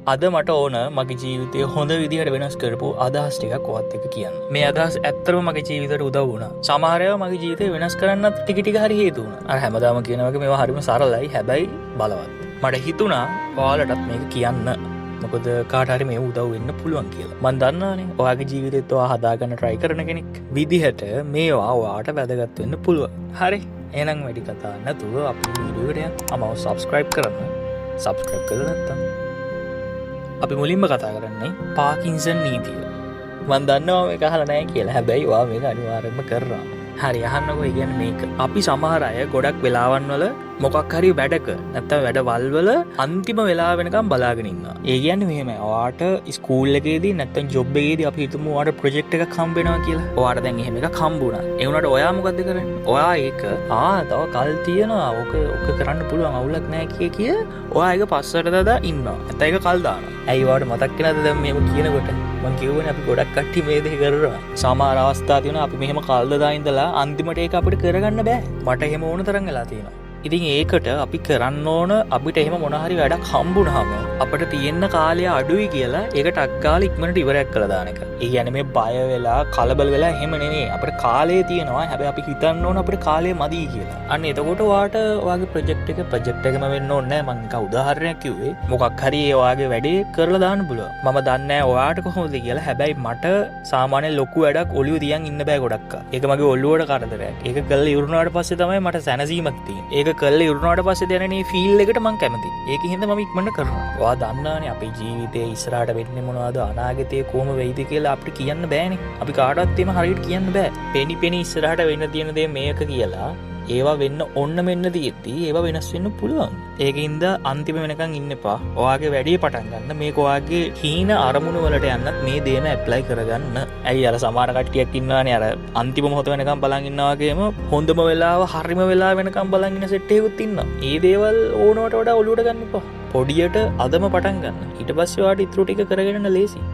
අද මට ඕන මගේ ජීවිතය හොඳ විදිහට වෙනස් කරපු අදහස් ටිකක් ඔයත් එක්ක කියන්න. මේ අදහස් ඇත්තටම මගේ ජීවිතයට උදව් වුණා. සමහර ඒවා මගේ ජීවිතේ වෙනස් කරන්නත් ටික ටික හරි හේතු වුණා. අර හැමදාම කියන වගේ මේවා හරිම සරලයි හැබැයි බලවත්. මට හිතුණා ඔයාලටත් මේක කියන්න. මොකද කාට හරි මේ උදව් වෙන්න පුළුවන් කියලා. මම දන්නවනේ ඔයාගේ ජීවිතේත් ඔයා හදාගන්න try කරන කෙනෙක් විදිහට මේවා ඔයාට වැදගත් වෙන්න පුළුවන්. හරි. එහෙනම් වැඩි කතා නැතුව අපි වීඩියෝ එකට යමු. subscribe කරන්න. subscribe කරලා නැත්තම් අපි මුලින්ම කතා කරන්නේ පාකින්සන් නීතිය. මම දන්නවා මේක අහලා නැහැ කියලා. හැබැයි ඔයා මේක අනිවාර්යයෙන්ම කරනවා. හරි අහන්නකෝ. ඒ කියන්නේ මේක අපි සමහර අය ගොඩක් වෙලාවන් වල මොකක් හරි වැඩක නැත්නම් වැඩවල් වල අන්තිම වෙලාව වෙනකම් බලාගෙන ඉන්නවා. ඒ කියන්නේ මෙහෙමයි. ඔයාට ස්කූල් එකේදී නැත්නම් ජොබ් එකේදී අපි හිතමු ඔයාට ප්‍රොජෙක්ට් එකක් හම්බ වෙනවා කියලා. ඔයාට දැන් එහෙම එකක් හම්බුණා. ඒ වුණාට ඔයා මොකද්ද කරන්නේ? ඔයා ඒක තව කල් තියනවා. ඔක කරන්න පුළුවන් අවුලක් නැහැ කිය ඔයා ඒක පස්සට දාලා ඉන්නවා. නැත්නම් ඒක කල් දානවා. ඇයි ඔයාට මතක් වෙනවද දැන් මේක කියනකොට? මම කියවනේ අපි ගොඩක් කට්ටිය මේ දේ කරනවා. සමහර අවස්ථා තියෙනවා අපි මෙහෙම කල් දාලා ඉඳලා අන්තිමට ඒක අපිට කරගන්න බෑ. මට එහෙම ඕන තරම් වෙලා තියෙනවා. ඉතින් ඒකට අපි කරන්න ඕන අපිට එහෙම මොන හරි වැඩක් හම්බුනහම අපිට තියෙන කාලය අඩුයි කියලා ඒක ටක් ගාලා ඉක්මනට ඉවරයක් කළා දාන එක. ඒ කියන්නේ මේ බය වෙලා කලබල වෙලා එහෙම නෙමෙයි. අපිට කාලය තියෙනවා. හැබැයි අපි හිතන්න ඕන අපිට කාලය මදි කියලා. අන්න එතකොට ඔයාට ඔයාගේ ප්‍රොජෙක්ට් එකම වෙන්න ඕනේ නැහැ. මම නිකන් උදාහරණයක් කිව්වේ. මොකක් හරි ඒ ඔයාගේ වැඩේ කරලා දාන්න පුළුවන්. මම දන්නේ නැහැ ඔයාට කොහොමද කියලා. හැබැයි මට සාමාන්‍ය ලොකු වැඩක් ඔලිය තියන් ඉන්න බෑ ගොඩක්. ඒක මගේ ඔළුවට කරදරයක්. ඒක කළා ඉවරනාට පස්සේ තමයි මට සැනසීමක් තියෙන්නේ. ඒක කල්ල ඉරුණාට පස්සේ දැනනේ ෆීල් එකට මං කැමති. ඒක හින්දා මම ඉක්මනට කරනවා. ඔයා දන්නානේ අපේ ජීවිතේ ඉස්සරහට වෙන්නේ මොනවද අනාගතේ කොහොම වෙයිද කියලා අපිට කියන්න බෑනේ. අපි කාටවත් එහෙම හරියට කියන්න බෑ. පෙනි ඉස්සරහට වෙන්න තියෙන දේ මේක කියලා ඒවා වෙන්න ඔන්න මෙන්න තියෙද්දි ඒවා වෙනස් වෙන්න පුළුවන්. ඒකින්ද අන්තිම වෙනකන් ඉන්න එපා. ඔයාගේ වැඩේ පටන් ගන්න. මේක ඔයාගේ හීන අරමුණු වලට යන්නත් මේ දේම ඇප්ලයි කරගන්න. ඇයි අර සමහර කට්ටියක් ඉන්නවානේ අර අන්තිම මොහොත වෙනකන් බලන් ඉන්නවා වගේම හොඳම වෙලාව හරිම වෙලාව වෙනකන් බලන් ඉන්න සෙට් එකකුත් ඉන්නවා. මේ දේවල් ඕනවට වඩා ඔලුවට ගන්න එපා. පොඩියට අදම පටන් ගන්න. ඊට පස්සේ ඔයාට ඉතුරු ටික කරගෙන යන්න ලේසි.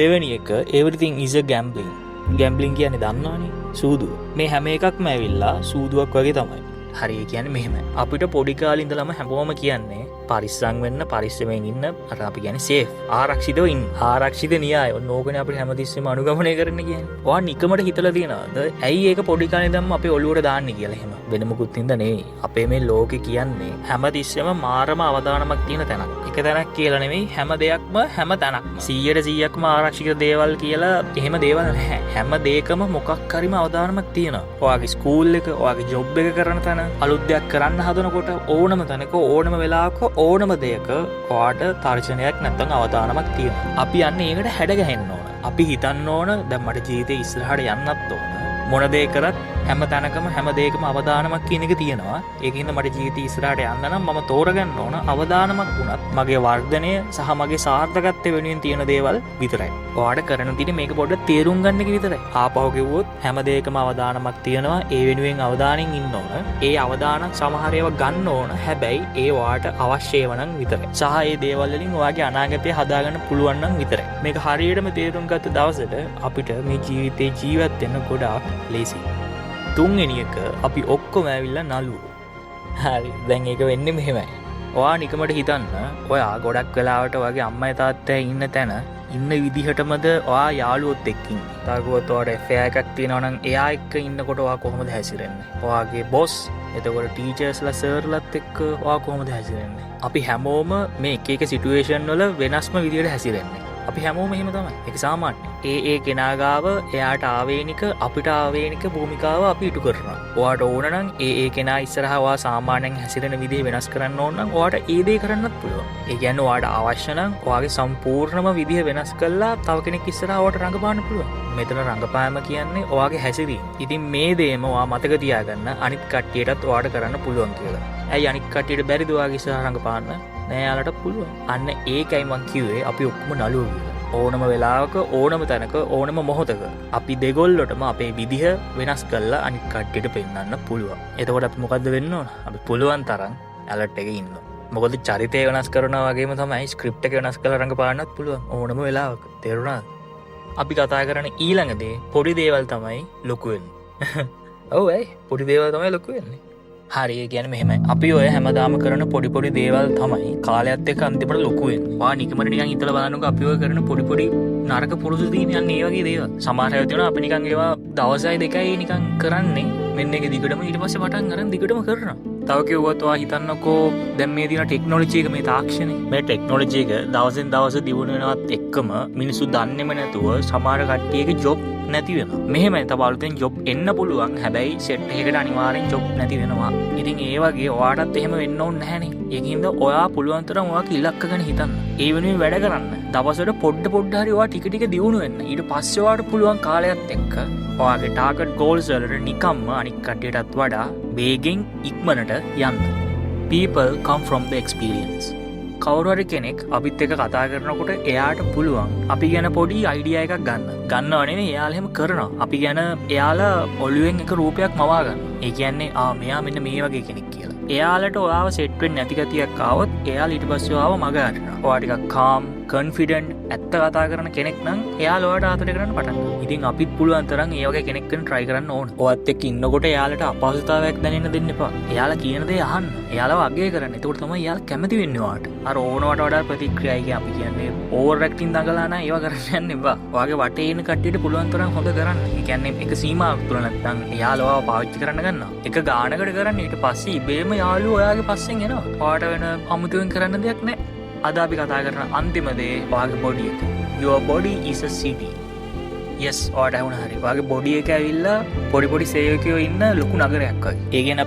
දෙවෙනි එක everything is a gambling. ගැම්බ්ලින් කියන්නේ දන්නවනේ සූදුව. මේ හැම එකක්ම ඇවිල්ලා සූදුවක් වගේ තමයි. හරි ඒ කියන්නේ මෙහෙමයි. අපිට පොඩි කාලේ ඉඳලම හැමෝම කියන්නේ පරිස්සම් වෙන්න, පරිස්සමෙන් ඉන්න. අර අපි කියන්නේ සේෆ්. ආරක්ෂිතව ඉන්න. ආරක්ෂිත න්‍යාය. ඕකනේ අපිට හැමතිස්සෙම අනුගමනය කරන්න කියන්නේ. ඔයා නිකමට හිතලා තියනවාද? ඇයි ඒක පොඩි කාලේ ඉඳන්ම අපේ ඔළුවට දාන්නේ කියලා එහෙම. වෙන මොකුත් හින්දා නෙවෙයි. අපේ මේ ලෝකේ කියන්නේ හැමතිස්සෙම මාරම අවදානමක් තියෙන තැනක්. එක තැනක් කියලා නෙවෙයි හැම දෙයක්ම හැම තැනක්ම 100%ක්ම ආරක්ෂිත දේවල් කියලා එහෙම දේවල් නැහැ. හැම දෙයකම මොකක් හරිම අවදානමක් තියෙනවා. ඔයාගේ ස්කූල් එක, ඔයාගේ ජොබ් එක කරන තැන, අලුත් දෙයක් කරන්න හදනකොට ඕනම තැනක ඕනම වෙලාවක ඕනම දෙයක ඔයාට තර්ජනයක් නැත්නම් අවදානමක් තියෙනවා. අපි යන්නේ ඒකට හැඩ ගැහෙන්න ඕන. අපි හිතන්න ඕන දැන් මට ජීවිතේ ඉස්සරහට යන්නත් ඕන. මොන දේ කරත් හැම තැනකම හැම දෙයකම අවදානමක් කියන එක තියෙනවා. ඒකින්ද මට ජීවිතේ ඉස්සරහට යන්න නම් මම තෝරගන්න ඕන අවදානමක් වුණත් මගේ වර්ධනය සහ මගේ සාර්ථකත්වය වෙනුවෙන් තියෙන දේවල් විතරයි. ඔයාට කරන්න තියෙන්නේ මේක පොඩ්ඩක් තේරුම් ගන්න එක විතරයි. ආපහු කිව්වොත් හැම දෙයකම අවදානමක් තියෙනවා. ඒ වෙනුවෙන් අවදානෙන් ඉන්න ඕන. ඒ අවදාන සමහර ඒවා ගන්න ඕන. හැබැයි ඒ ඔයාට අවශ්‍ය ඒවා නම් විතරයි. සහ ඒ දේවල් වලින් ඔයාගේ අනාගතය හදාගන්න පුළුවන් නම් විතරයි. මේක හරියටම තේරුම් ගත්ත දවසට අපිට මේ ජීවිතේ ජීවත් වෙන්න ගොඩාක් ලේසි. තුන්වෙනි එක අපි ඔක්කොම ඇවිල්ලා නළුවෝ. හරි දැන් ඒක වෙන්නේ මෙහෙමයි. ඔයා නිකමට හිතන්න ඔයා ගොඩක් වෙලාවට ඔයාගේ අම්මයි තාත්තයි ඉන්න තැන ඉන්න විදිහටමද ඔයා යාළුවොත් එක්ක ඉන්නේ. තාගුවත් ඔයාට affair එකක් තියෙනවා නම් එයා එක්ක ඉන්නකොට ඔයා කොහොමද හැසිරෙන්නේ? ඔයාගේ බොස් එතකොට ටීචර්ස්ලා සර්ලත් එක්ක ඔයා කොහොමද හැසිරෙන්නේ? අපි හැමෝම මේ එක සිටුේෂන් වල වෙනස්ම විදිහට හැසිරෙන්නේ. අපි හැමෝම එහෙම තමයි. ඒක සාමාන්‍යයි. ඒ කෙනා ගාව එයාට ආවේනික අපිට ආවේනික භූමිකාව අපි ඉටු කරනවා. ඔයාට ඕන නම් ඒ කෙනා ඉස්සරහා ඔයා සාමාන්‍යයෙන් හැසිරෙන විදිහ වෙනස් කරන්න ඕන නම් ඔයාට ඒ දේ කරන්නත් පුළුවන්. ඒ කියන්නේ ඔයාට අවශ්‍ය නම් ඔයාගේ සම්පූර්ණම විදිහ වෙනස් කළා තව කෙනෙක් ඉස්සරහා ඔයාට රඟපාන්න පුළුවන්. මෙතන රඟපෑම කියන්නේ ඔයාගේ හැසිරීම. ඉතින් මේ දේම ඔයා මතක තියාගන්න අනිත් කට්ටියටත් ඔයාට කරන්න පුළුවන් කියලා. ඇයි අනිත් කට්ටියට බැරිද ඔයාගේ ඉස්සරහා රඟපාන්න? නෑ යාලට පුළුවන්. අන්න ඒකයි මං කිව්වේ අපි ඔක්කොම නළුවෝ කියලා. ඕනම වෙලාවක ඕනම තැනක ඕනම මොහොතක අපි දෙගොල්ලොටම අපේ විදිහ වෙනස් කරලා අනිත් කට්ටියට පෙන්වන්න පුළුවන්. එතකොට අපි මොකද්ද වෙන්න ඕන? අපි පුළුවන් තරම් ඇලර්ට් එකේ ඉන්න. මොකද චරිතය වෙනස් කරනවා වගේම තමයි ස්ක්‍රිප්ට් එක වෙනස් කරලා රඟපාන්නත් පුළුවන් ඕනම වෙලාවක. තේරුණාද? අපි කතා කරන ඊළඟ දේ පොඩි දේවල් තමයි ලොකු වෙන්නේ. ඔව් ඇයි? පොඩි දේවල් තමයි ලොකු වෙන්නේ. හරි කියන්නේ මෙහෙමයි. අපි ඔය හැමදාම කරන පොඩි දේවල් තමයි කාලයත් එක්ක අන්තිමට ලොකු වෙන්නේ. වා නිකමට නිකන් හිතලා බලන්නකෝ අපි ඔය කරන පොඩි නරක පුරුදු තියෙන ඒ වගේ දේවල්. සමහර අය තියෙනවා අපි නිකන් ඒවා දවසයි දෙකයි නිකන් කරන්නේ. මෙන්න එක දිගටම ඊට පස්සේ පටන් ගන්න දිගටම කරනවා. තව කිව්වොත් ඔයා හිතන්නකෝ දැන් මේ තියෙන ටෙක්නොලොජි එක මේ තාක්ෂණය. මේ ටෙක්නොලොජි එක දවසෙන් දවස දියුණු වෙනවත් එක්කම මිනිස්සු දන්නේම නැතුව සමහර කට්ටියගේ ජොබ් නැති වෙනවා. මෙහෙමයි තව අලුතෙන් ජොබ් එන්න පුළුවන්. හැබැයි සෙට් එකකට අනිවාර්යෙන් ජොබ් නැති වෙනවා. ඉතින් ඒ වගේ ඔයාටත් එහෙම වෙන්න ඕනේ නැහනේ. ඒකින්ද ඔයා පුළුවන් තරම් ඔයාගේ ඉලක්ක ගැන හිතන්න. ඒ වෙනුවෙන් වැඩ කරන්න. දවසට පොඩ්ඩ හරි ඔයා ටික දියුණු වෙන්න. ඊට පස්සේ ඔයාට පුළුවන් කාලයත් එක්ක ඔයාගේ ටාගට් ගෝල්ස් වලට නිකම්ම අනික් කට්ටියටත් වඩා වේගෙන් ඉක්මනට යන්න. People come from the experience. කවුරු හරි කෙනෙක් අපිත් එක්ක කතා කරනකොට එයාට පුළුවන් අපි ගැන පොඩි අයිඩියා එකක් ගන්නව නෙමෙයි එයාලා එහෙම කරනවා. අපි ගැන එයාලා ඔළුවෙන් එක රූපයක් මවා ගන්නවා. ඒ කියන්නේ මෙයා මෙන්න මේ වගේ කෙනෙක් කියලා. එයාලට ඔයාව සෙට් වෙන්න නැති ගතියක් ආවොත් එයාලා ඊට පස්සේ ඔයාව මග අරිනවා. ඔයා ටිකක් calm, confident ඇත්ත කතා කරන කෙනෙක් නම් එයාලා ඔයාට ආතර කරන්න පටන් ගන්නවා. ඉතින් අපිත් පුළුවන් තරම් ඒ වගේ කෙනෙක් වෙන්න try කරන්න ඕන. ඔයත් එක්ක ඉන්නකොට එයාලට අපහසුතාවයක් දැනෙන්න දෙන්න එපා. එයාලා කියන දේ අහන්න. එයාලව අගය කරන්න. එතකොට තමයි එයාලා කැමති වෙන්නේ ඔයාට. අර ඕනවට වඩා ප්‍රතික්‍රියායි අපි කියන්නේ ඕවර් ඇක්ටිං දඟලා නැහැ ඒවා කරන්න යන්න එපා. ඔයාගේ වටේ ඉන්න කට්ටියට පුළුවන් තරම් හොඳ කරන්න. ඒ කියන්නේ එක සීමාවක් තුල නැත්නම් එයාලව පාවිච්චි කරන්න ගන්නවා. එක ගානකට කරන්න ඊට පස්සේ ඉබේම යාළුවෝ ඔයාගේ පස්සෙන් එනවා. ඔයාට වෙන අමුතුවෙන් කරන්න දෙයක් නැහැ. අද අපි කතා කරන අන්තිම දේ ඔයාගේ බොඩි එක. Your body is a city. Yes, ඔයාට වුණ හරි. ඔයාගේ බොඩි එක ඇවිල්ලා පොඩි සේවකයෝ ඉන්න ලොකු නගරයක් වගේ. ඒ කියන්නේ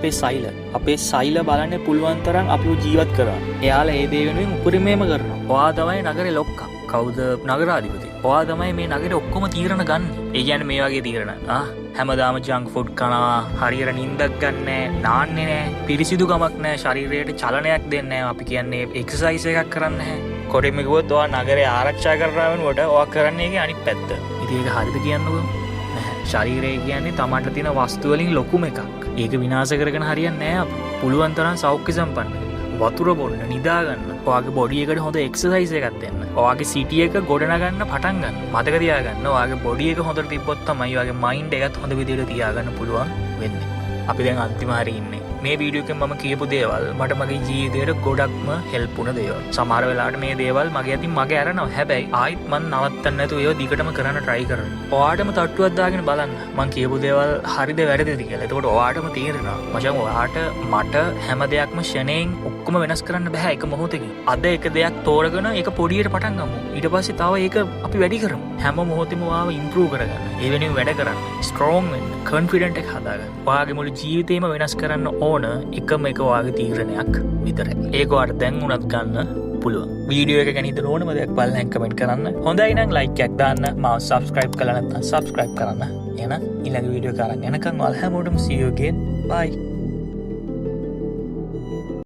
අපේ සෛල බලන්න පුළුවන් තරම් අපිව ජීවත් කරනවා. එයාලා ඒ දේ වෙනුවෙන් උපරිමයම කරනවා. ඔයා තමයි නගරේ ලොක්කා. කවුද නගරාධිපති? ඔයා තමයි මේ නගරේ ඔක්කොම තීරණ ගන්න. ඒ කියන්නේ මේ වගේ තීරණ. හැමදාම ජංක් ෆුඩ් කනවා, හරියට නිින්දක් ගන්නෑ, නාන්නේ නෑ, පිරිසිදු ගමක් නෑ, ශරීරයට චලනයක් දෙන්නේ නෑ. අපි කියන්නේ එක්සර්සයිස් එකක් කරන්නේ නැහැ. කොටින්ම කිව්වොත් ඔයා නගරේ ආරක්ෂා කරනවා වෙනුවට ඔයා කරන්නේ ඒකේ අනිත් පැත්ත. ඉතින් ඒක හරියද කියන්නකෝ? නැහැ. ශරීරය කියන්නේ තමන්ට තියෙන වස්තු වලින් ලොකුම එකක්. ඒක විනාශ කරගෙන හරියන්නේ නැහැ අපි. පුළුවන් තරම් සෞඛ්‍ය සම්පන්න වතුර බොන්න, නිදා ගන්න. ඔයාගේ බොඩි එකට හොඳ එක්සර්සයිස් එකක් දෙන්න. ඔයාගේ සිටි එක ගොඩනගන්න පටන් ගන්න. මතක තියාගන්න ඔයාගේ බොඩි එක හොඳට තිබ්බොත් තමයි ඔයාගේ මයින්ඩ් එකත් හොඳ විදිහට තියාගන්න පුළුවන් වෙන්නේ. අපි දැන් අන්තිම හරිය ඉන්නේ. මේ වීඩියෝ එකෙන් මම කියපු දේවල් මට මගේ ජීවිතේට ගොඩක්ම හෙල්ප් වුණ දේවල්. සමහර වෙලාවට මේ දේවල් මගේ අතින් මගේ අරනවා. හැබැයි ආයිත් මම නවත්තන්න නැතුව ඒව දිගටම කරන්න try කරනවා. ඔයාටම තට්ටුවක් දාගෙන බලන්න. මම කියපු දේවල් හරිද වැරදිද කියලා. එතකොට ඔයාටම තේරෙනවා. මචං ඔයාට මට හැම දෙයක්ම ෂණයෙන් ඔක්කොම වෙනස් කරන්න බෑ එක මොහොතකින්. අද එක දෙයක් තෝරගෙන ඒක පොඩියට පටන් ගමු. ඊට පස්සේ තව ඒක අපි වැඩි කරමු. හැම මොහොතෙම ඔයාව improve කරගන්න. ඒ වෙනුවෙන් වැඩ කරන්න. strong වෙන්න. confident එක හදාගන්න. ඔයාගේ මුළු ජීවිතේම වෙනස් කරන්න ඕන එකම එක ඔයාගේ තීරණයක් විතරයි. ඒක ඔයාලට දැන් උනත් ගන්න පුළුවන්. වීඩියෝ එක ගැන හිතන ඕනම දෙයක් බලලා කමෙන්ට් කරන්න. හොඳයි නම් ලයික් එකක් දාන්න. මාව subscribe කරලා නැත්නම් subscribe කරන්න. එහෙනම් ඊළඟ වීඩියෝ එක අරන් එනකන් ඔයාලා හැමෝටම see you again. Bye.